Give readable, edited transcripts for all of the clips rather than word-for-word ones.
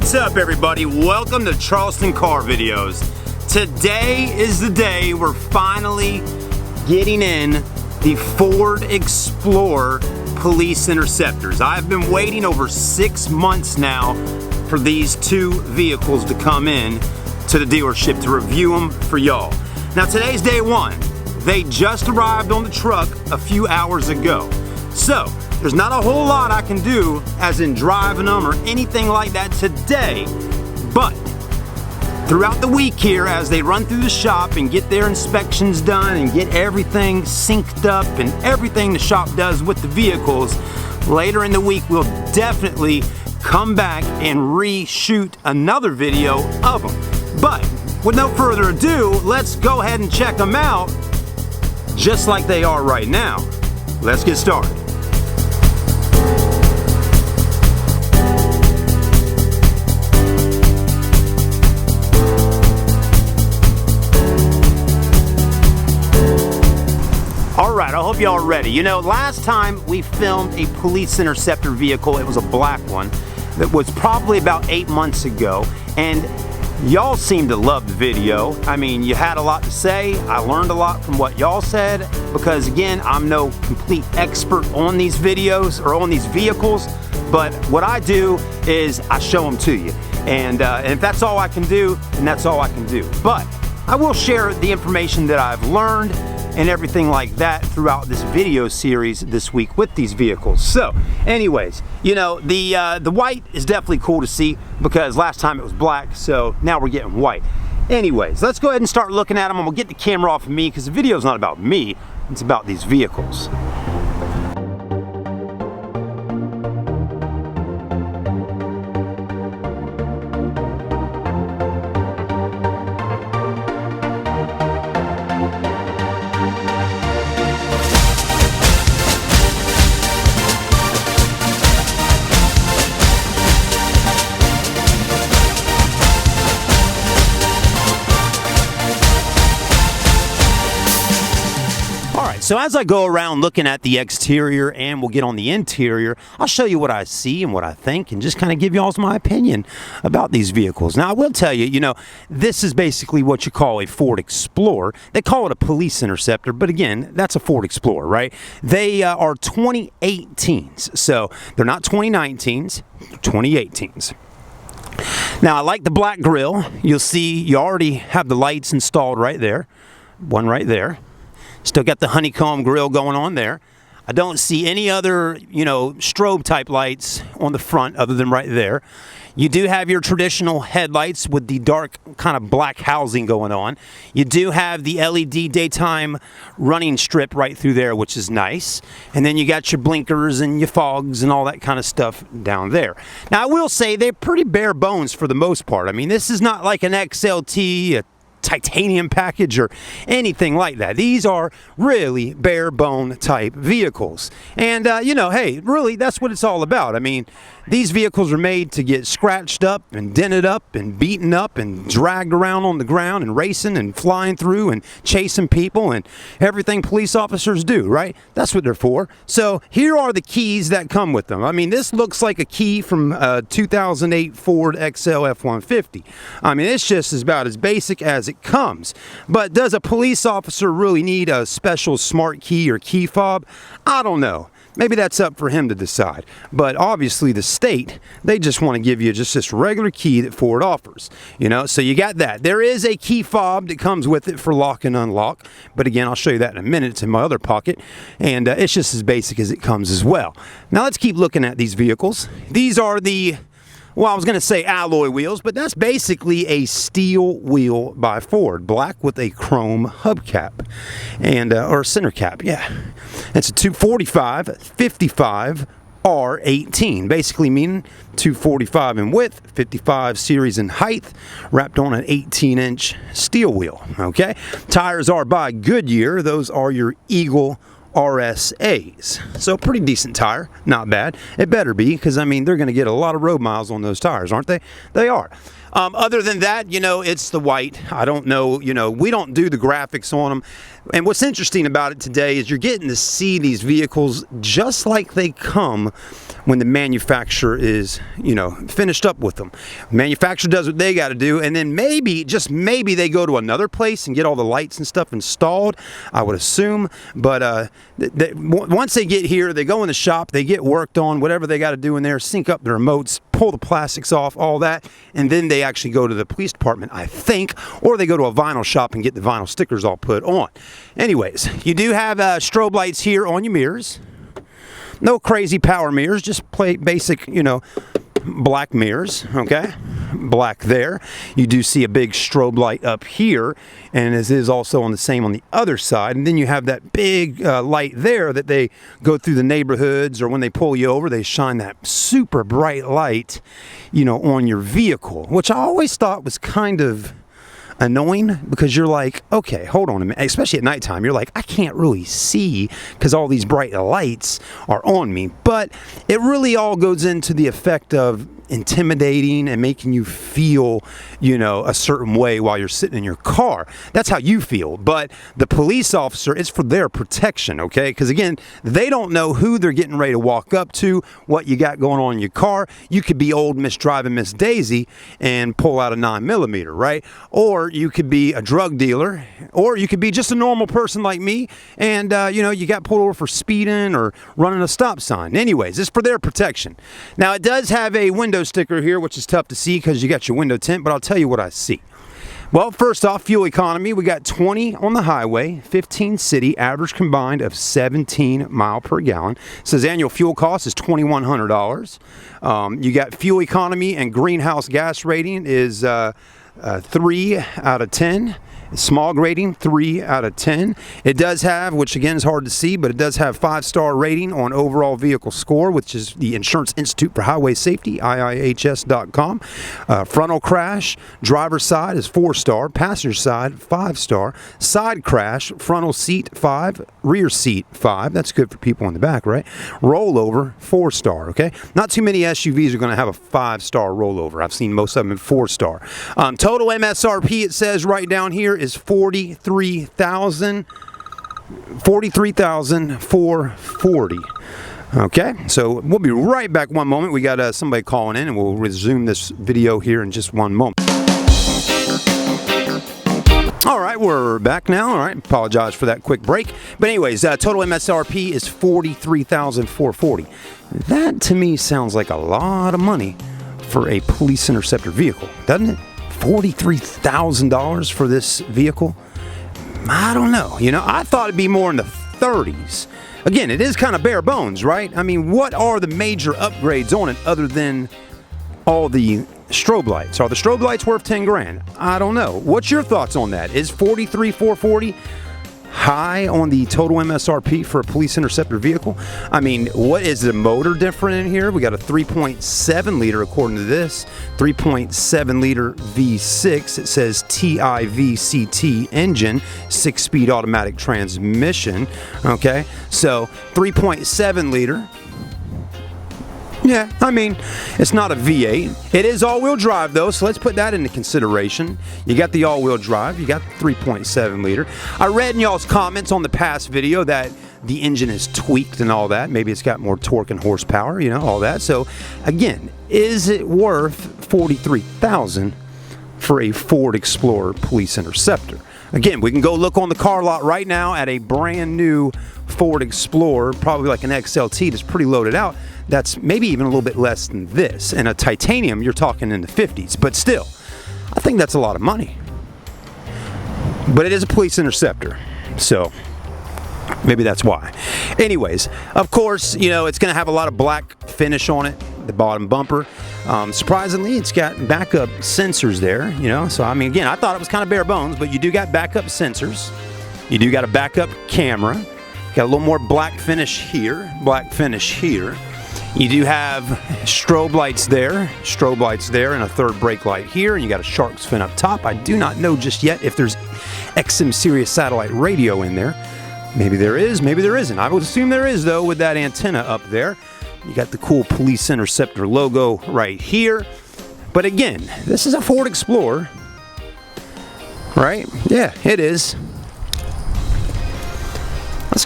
What's up, everybody? Welcome to Charleston Car Videos. Today is the day we're finally getting in the Ford Explorer Police Interceptors. I've been waiting over 6 months now for these two vehicles to come in to the dealership to review them for y'all. Now today's day one. They just arrived on the truck a few hours ago. So there's not a whole lot I can do as in driving them or anything like that today, but throughout the week here as they run through the shop and get their inspections done and get everything synced up and everything the shop does with the vehicles, later in the week we'll definitely come back and reshoot another video of them. But with no further ado, let's go ahead and check them out just like they are right now. Let's get started. Alright, I hope y'all are ready. You know, last time we filmed a police interceptor vehicle, it was a black one, that was probably about 8 months ago, and y'all seemed to love the video. I mean, you had a lot to say. I learned a lot from what y'all said, because again, I'm no complete expert on these videos or on these vehicles, but what I do is I show them to you. And if that's all I can do, then that's all I can do. But I will share the information that I've learned and everything like that throughout this video series this week with these vehicles. So anyways, you know, the white is definitely cool to see because last time it was black, so now we're getting white. Anyways, let's go ahead and start looking at them. I'm gonna get the camera off of me because the video is not about me, it's about these vehicles. So as I go around looking at the exterior and we'll get on the interior, I'll show you what I see and what I think and just kind of give you all my opinion about these vehicles. Now I will tell you, you know, this is basically what you call a Ford Explorer. They call it a police interceptor, but again, that's a Ford Explorer, right? They are 2018s, so they're not 2019s, 2018s. Now I like the black grille. You'll see you already have the lights installed right there, one right there. Still got the honeycomb grille going on there. I don't see any other, you know, strobe type lights on the front other than right there. You do have your traditional headlights with the dark kind of black housing going on. You do have the LED daytime running strip right through there, which is nice. And then you got your blinkers and your fogs and all that kind of stuff down there. Now I will say they're pretty bare bones for the most part. I mean, this is not like an XLT, a titanium package or anything like that. These are really bare bone type vehicles, and you know, hey, really that's what it's all about. I mean, these vehicles are made to get scratched up and dented up and beaten up and dragged around on the ground and racing and flying through and chasing people and everything police officers do, right? That's what they're for. So here are the keys that come with them. I mean, this looks like a key from 2008 Ford XL F-150. I mean, it's just about as basic as it comes. But does a police officer really need a special smart key or key fob? I don't know. Maybe that's up for him to decide. But obviously the state, they just want to give you just this regular key that Ford offers. You know, so you got that. There is a key fob that comes with it for lock and unlock. But again, I'll show you that in a minute. It's in my other pocket. And it's just as basic as it comes as well. Now let's keep looking at these vehicles. These are the, well, I was going to say alloy wheels, but that's basically a steel wheel by Ford, black with a chrome hubcap and or center cap. Yeah, it's a 245 55 R18, basically meaning 245 in width, 55 series in height, wrapped on an 18-inch steel wheel. Okay, tires are by Goodyear. Those are your Eagle RSAs. So pretty decent tire, not bad. It better be, because I mean they're going to get a lot of road miles on those tires, aren't they? They are. Other than that, you know, it's the white. I don't know, you know, we don't do the graphics on them. And what's interesting about it today is you're getting to see these vehicles just like they come when the manufacturer is, finished up with them. Manufacturer does what they got to do, and then maybe, just maybe, they go to another place and get all the lights and stuff installed, I would assume. But once they get here, they go in the shop, they get worked on, whatever they got to do in there, sync up the remotes, pull the plastics off, all that, and then they actually go to the police department, I think, or they go to a vinyl shop and get the vinyl stickers all put on. Anyways, you do have strobe lights here on your mirrors. No crazy power mirrors, just basic, black mirrors, okay? Black there. You do see a big strobe light up here, and this is also on the other side. And then you have that big light there that they go through the neighborhoods, or when they pull you over, they shine that super bright light, on your vehicle, which I always thought was kind of annoying, because you're like, okay, hold on a minute, especially at nighttime, you're like, I can't really see because all these bright lights are on me. But it really all goes into the effect of intimidating and making you feel, a certain way while you're sitting in your car. That's how you feel. But the police officer, it's for their protection, okay? Because again, they don't know who they're getting ready to walk up to, what you got going on in your car. You could be old Miss Driving Miss Daisy and pull out a 9mm, right? Or you could be a drug dealer, or you could be just a normal person like me, and you got pulled over for speeding or running a stop sign. Anyways, it's for their protection. Now, it does have a window sticker here, which is tough to see because you got your window tint, but I'll tell you what I see. Well, first off, fuel economy. We got 20 on the highway, 15 city, average combined of 17 mile per gallon. It says annual fuel cost is $2,100. You got fuel economy and greenhouse gas rating is 3 out of 10. Smog rating, 3 out of 10. It does have, which again is hard to see, but it does have 5-star rating on overall vehicle score, which is the Insurance Institute for Highway Safety, IIHS.com. Frontal crash, driver's side is 4-star, passenger side 5-star, side crash, frontal seat 5, rear seat 5. That's good for people in the back, right? Rollover, 4-star, okay? Not too many SUVs are going to have a 5-star rollover. I've seen most of them in 4-star. Total MSRP, it says right down here, is $43,440. Okay, so we'll be right back one moment. We got somebody calling in, and we'll resume this video here in just one moment. All right, we're back now. All right, apologize for that quick break. But anyways, total MSRP is $43,440. That to me sounds like a lot of money for a police interceptor vehicle, doesn't it? $43,000 for this vehicle? I don't know. I thought it'd be more in the 30s. Again, it is kind of bare bones, right? I mean, what are the major upgrades on it other than all the strobe lights? Are the strobe lights worth 10 grand? I don't know. What's your thoughts on that? Is $43,440 high on the total MSRP for a police interceptor vehicle? I mean, what is the motor different in here? We got a 3.7 liter according to this, 3.7 liter V6. It says TIVCT engine, 6-speed automatic transmission. Okay, so 3.7 liter. Yeah, I mean, it's not a V8. It is all-wheel drive, though, so let's put that into consideration. You got the all-wheel drive. You got the 3.7 liter. I read in y'all's comments on the past video that the engine is tweaked and all that. Maybe it's got more torque and horsepower, all that. So, again, is it worth $43,000 for a Ford Explorer Police Interceptor? Again, we can go look on the car lot right now at a brand new Ford Explorer, probably like an XLT that's pretty loaded out. That's maybe even a little bit less than this. And a titanium, you're talking in the 50s. But still, I think that's a lot of money. But it is a police interceptor, so maybe that's why. Anyways, of course, it's going to have a lot of black finish on it, the bottom bumper. Surprisingly, it's got backup sensors there, So, I mean, again, I thought it was kind of bare bones, but you do got backup sensors. You do got a backup camera. Got a little more black finish here, black finish here. You do have strobe lights there, and a third brake light here, and you got a shark's fin up top. I do not know just yet if there's XM Sirius satellite radio in there. Maybe there is, maybe there isn't. I would assume there is, though, with that antenna up there. You got the cool Police Interceptor logo right here. But again, this is a Ford Explorer, right? Yeah, it is.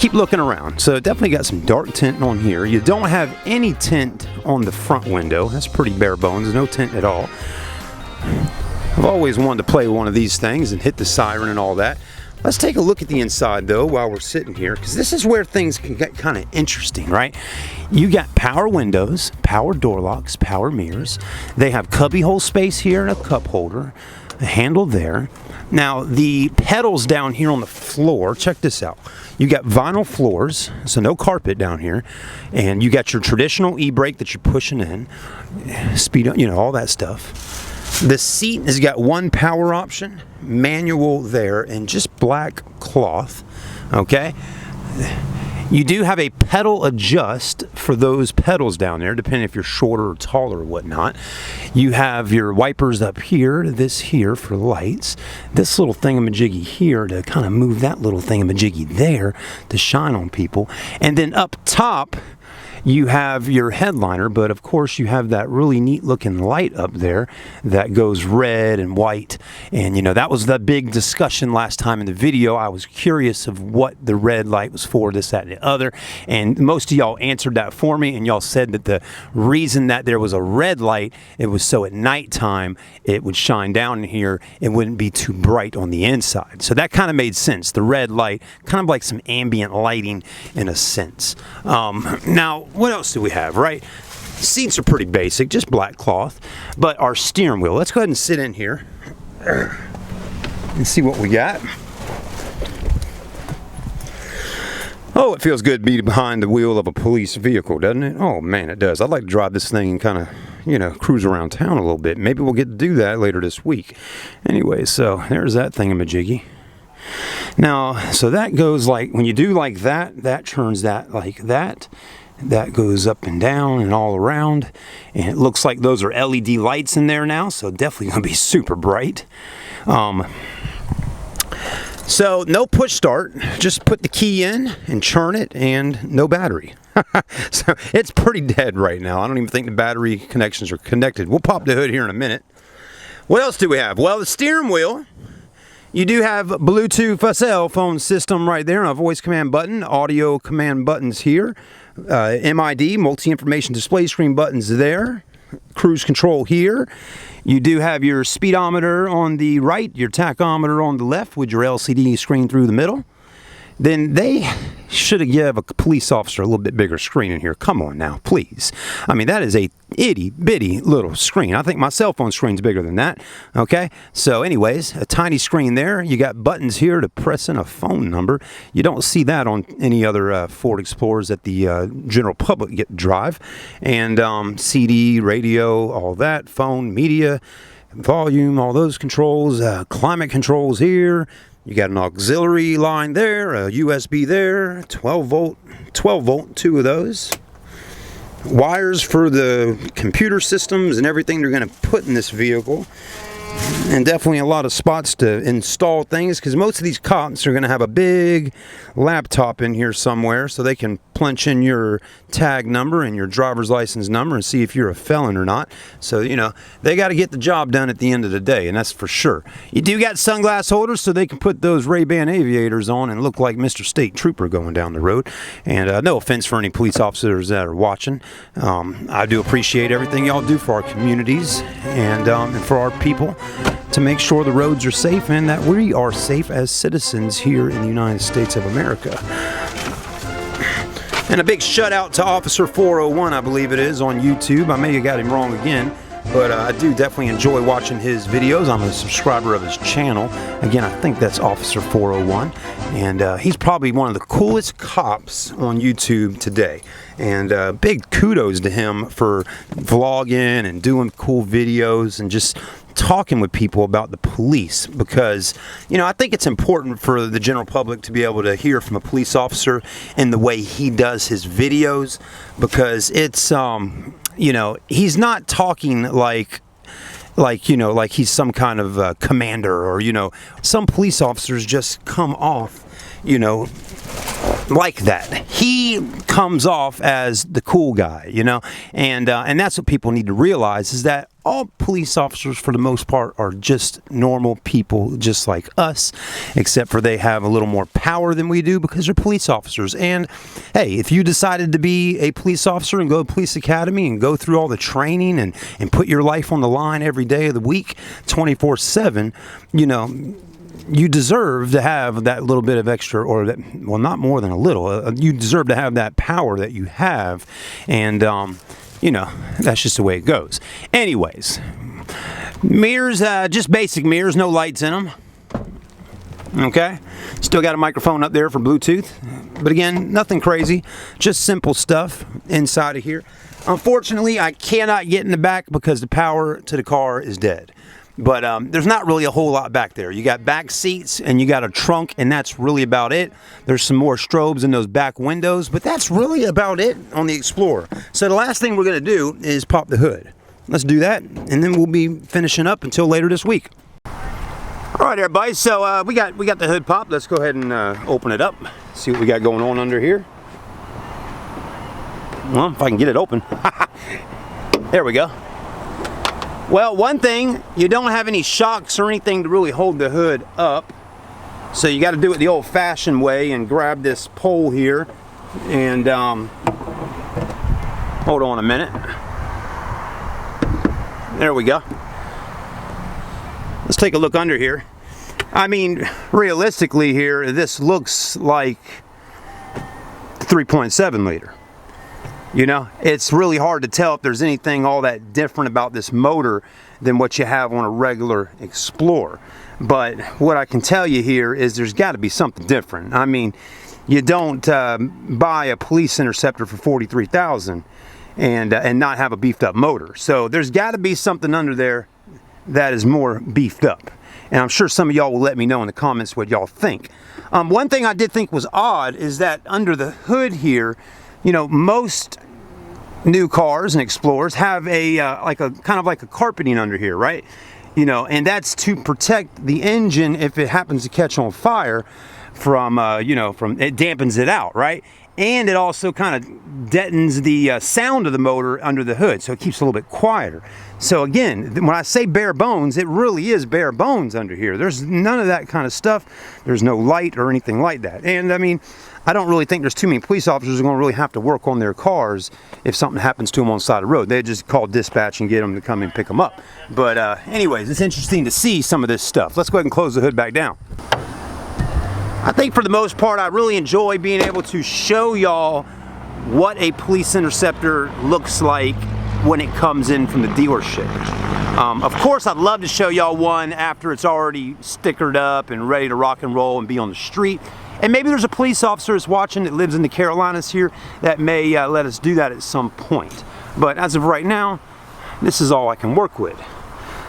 keep looking around. So definitely got some dark tint on here. You don't have any tint on the front window. That's pretty bare bones, no tint at all. I've always wanted to play one of these things and hit the siren and all that. Let's take a look at the inside though while we're sitting here, because this is where things can get kind of interesting, right? You got power windows, power door locks, power mirrors. They have cubby hole space here and a cup holder, a handle there. Now the pedals down here on the floor, check this out. You got vinyl floors, so no carpet down here, and you got your traditional e-brake that you're pushing in, speed, you know, all that stuff. The seat has got one power option, manual there, and just black cloth, okay? You do have a pedal adjust for those pedals down there, depending if you're shorter or taller or whatnot. You have your wipers up here, this here for lights, this little thingamajiggy here to kind of move that little thingamajiggy there to shine on people. And then up top, you have your headliner, but of course you have that really neat looking light up there that goes red and white. And you know, that was the big discussion last time in the video. I was curious of what the red light was for, this, that, and the other. And most of y'all answered that for me, and y'all said that the reason that there was a red light, it was so at nighttime it would shine down in here, it wouldn't be too bright on the inside. So that kind of made sense. The red light, kind of like some ambient lighting in a sense. Now, what else do we have, right? Seats are pretty basic, just black cloth. But our steering wheel, let's go ahead and sit in here and see what we got. Oh, it feels good to be behind the wheel of a police vehicle, doesn't it? Oh man, it does. I'd like to drive this thing and kind of, you know, cruise around town a little bit. Maybe we'll get to do that later this week. Anyway, so there's that thingamajiggy. Now, so that goes like, when you do like that, that turns that like that. That goes up and down and all around. And it looks like those are LED lights in there now, so definitely going to be super bright. So no push start, just put the key in and churn it, and no battery. So it's pretty dead right now. I don't even think the battery connections are connected. We'll pop the hood here in a minute. What else do we have? Well, the steering wheel. You do have Bluetooth cell phone system right there, a voice command button, audio command buttons here, MID, multi-information display screen buttons there, cruise control here. You do have your speedometer on the right, your tachometer on the left with your LCD screen through the middle. Then they should have given a police officer a little bit bigger screen in here. Come on now, please. I mean, that is a itty-bitty little screen. I think my cell phone screen's bigger than that, okay? So anyways, a tiny screen there. You got buttons here to press in a phone number. You don't see that on any other Ford Explorers that the general public get to drive. And CD, radio, all that, phone, media, volume, all those controls, climate controls here. You got an auxiliary line there, a USB there, 12 volt, two of those. Wires for the computer systems and everything they're going to put in this vehicle. And definitely a lot of spots to install things, because most of these cops are going to have a big laptop in here somewhere so they can punch in your tag number and your driver's license number and see if you're a felon or not. So, you know, they got to get the job done at the end of the day, and that's for sure. You do got sunglass holders so they can put those Ray-Ban aviators on and look like Mr. State Trooper going down the road. And no offense for any police officers that are watching. I do appreciate everything y'all do for our communities and for our people, to make sure the roads are safe and that we are safe as citizens here in the United States of America. And a big shout out to Officer 401, I believe it is, on YouTube. I may have got him wrong again, but I do definitely enjoy watching his videos. I'm a subscriber of his channel. Again, I think that's Officer 401. And he's probably one of the coolest cops on YouTube today. And big kudos to him for vlogging and doing cool videos and just talking with people about the police, because, you know, I think it's important for the general public to be able to hear from a police officer in the way he does his videos, because it's, you know, he's not talking like, you know, like he's some kind of commander, or, you know, some police officers just come off, you know, like that. He comes off as the cool guy, you know, and that's what people need to realize, is that all police officers for the most part are just normal people just like us, except for they have a little more power than we do because they're police officers. And hey, if you decided to be a police officer and go to police academy and go through all the training and put your life on the line every day of the week 24/7, you know, you deserve to have that little bit of extra, or that, well, not more than a little. You deserve to have that power that you have, and you know, that's just the way it goes. Anyways, mirrors, just basic mirrors, no lights in them. Okay, still got a microphone up there for Bluetooth, but again, nothing crazy, just simple stuff inside of here. Unfortunately, I cannot get in the back because the power to the car is dead. But there's not really a whole lot back there. You got back seats and you got a trunk, and that's really about it. There's some more strobes in those back windows, but that's really about it on the Explorer. So the last thing we're going to do is pop the hood. Let's do that, and then we'll be finishing up until later this week. All right, everybody, so we got the hood popped. Let's go ahead and open it up, see what we got going on under here. Well, if I can get it open. There we go. Well, one thing, you don't have any shocks or anything to really hold the hood up, so you got to do it the old-fashioned way and grab this pole here and hold on a minute. There we go. Let's take a look under here. I mean, realistically here, this looks like 3.7 liter. You know, it's really hard to tell if there's anything all that different about this motor than what you have on a regular Explorer. But what I can tell you here is there's got to be something different. I mean, you don't buy a Police Interceptor for $43,000 and not have a beefed up motor. So there's got to be something under there that is more beefed up. And I'm sure some of y'all will let me know in the comments what y'all think. One thing I did think was odd is that under the hood here, you know, most new cars and Explorers have a kind of like a carpeting under here, right? You know, and that's to protect the engine if it happens to catch on fire from you know, from it dampens it out, right? And it also kind of deadens the sound of the motor under the hood, so it keeps it a little bit quieter. So again, when I say bare bones, it really is bare bones under here. There's none of that kind of stuff. There's no light or anything like that. And I mean, I don't really think there's too many police officers who are going to really have to work on their cars if something happens to them on the side of the road. They just call dispatch and get them to come and pick them up. But anyways, it's interesting to see some of this stuff. Let's go ahead and close the hood back down. I think for the most part, I really enjoy being able to show y'all what a Police Interceptor looks like when it comes in from the dealership. Of course, I'd love to show y'all one after it's already stickered up and ready to rock and roll and be on the street. And maybe there's a police officer that's watching that lives in the Carolinas here that may let us do that at some point. But as of right now, this is all I can work with.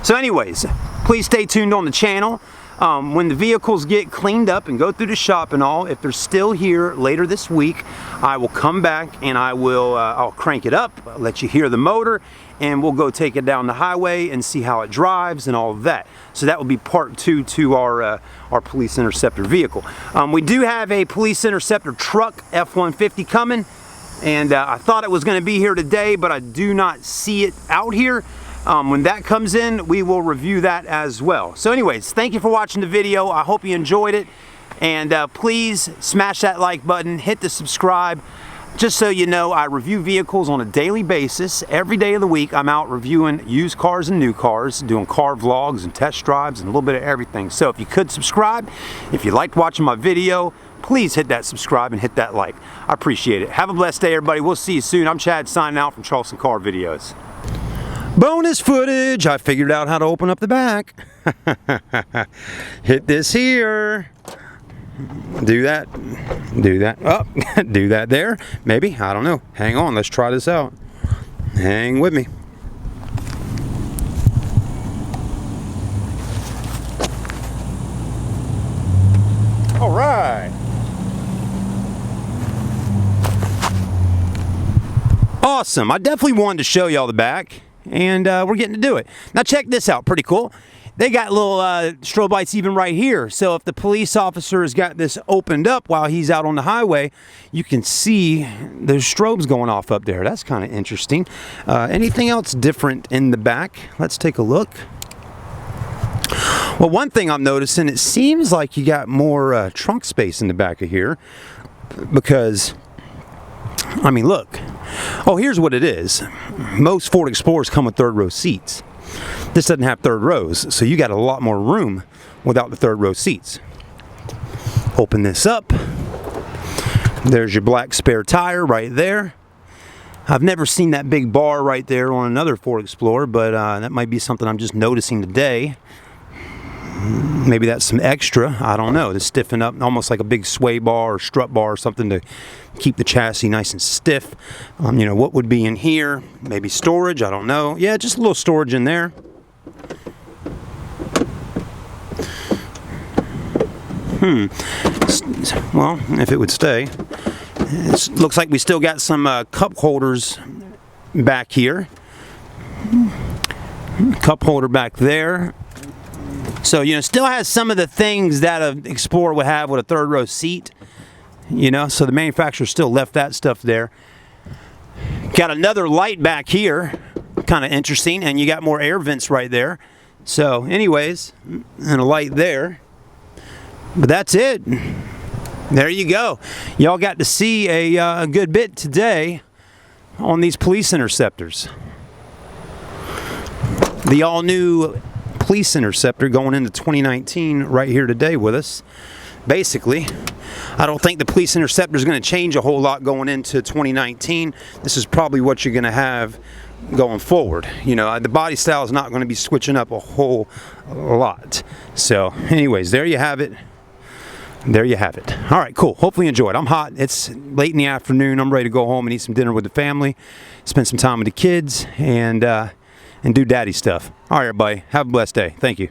So anyways, please stay tuned on the channel. When the vehicles get cleaned up and go through the shop and all, if they're still here later this week, I will come back and I'll crank it up, let you hear the motor, and we'll go take it down the highway and see how it drives and all of that. So that will be part 2 to our Police Interceptor vehicle. We do have a Police Interceptor truck F-150 coming, and I thought it was going to be here today, but I do not see it out here. When that comes in, we will review that as well. So anyways, thank you for watching the video. I hope you enjoyed it. And please smash that like button, hit the subscribe. Just so you know, I review vehicles on a daily basis. Every day of the week, I'm out reviewing used cars and new cars, doing car vlogs and test drives and a little bit of everything. So if you could subscribe, if you liked watching my video, please hit that subscribe and hit that like. I appreciate it. Have a blessed day, everybody. We'll see you soon. I'm Chad signing out from Charleston Car Videos. Bonus footage, I figured out how to open up the back. Hit this here. Do that. Do that. Oh, do that there. Maybe. I don't know. Hang on. Let's try this out. Hang with me. All right. Awesome. I definitely wanted to show y'all the back. And we're getting to do it. Now check this out, pretty cool. They got little strobe lights even right here. So if the police officer has got this opened up while he's out on the highway, you can see there's strobes going off up there. That's kind of interesting. Anything else different in the back? Let's take a look. Well, one thing I'm noticing, it seems like you got more trunk space in the back of here, because, I mean, look. Oh, here's what it is. Most Ford Explorers come with third row seats. This doesn't have third rows, so you got a lot more room without the third row seats. Open this up. There's your black spare tire right there. I've never seen that big bar right there on another Ford Explorer, but that might be something I'm just noticing today. Maybe that's some extra, I don't know, to stiffen up, almost like a big sway bar or strut bar or something to keep the chassis nice and stiff. You know, what would be in here? Maybe storage, I don't know. Yeah, just a little storage in there. Well, if it would stay. It looks like we still got some cup holders back here. Cup holder back there. So, you know, still has some of the things that an Explorer would have with a third row seat. You know, so the manufacturer still left that stuff there. Got another light back here. Kind of interesting. And you got more air vents right there. So, anyways, and a light there. But that's it. There you go. Y'all got to see a good bit today on these police interceptors. The all-new Police Interceptor going into 2019 right here today with us. Basically, I don't think the Police Interceptor is going to change a whole lot going into 2019. This is probably what you're going to have going forward. You know, the body style is not going to be switching up a whole lot. So, anyways, there you have it. There you have it. All right, cool. Hopefully you enjoyed. I'm hot. It's late in the afternoon. I'm ready to go home and eat some dinner with the family, spend some time with the kids, and do daddy stuff. All right, everybody. Have a blessed day. Thank you.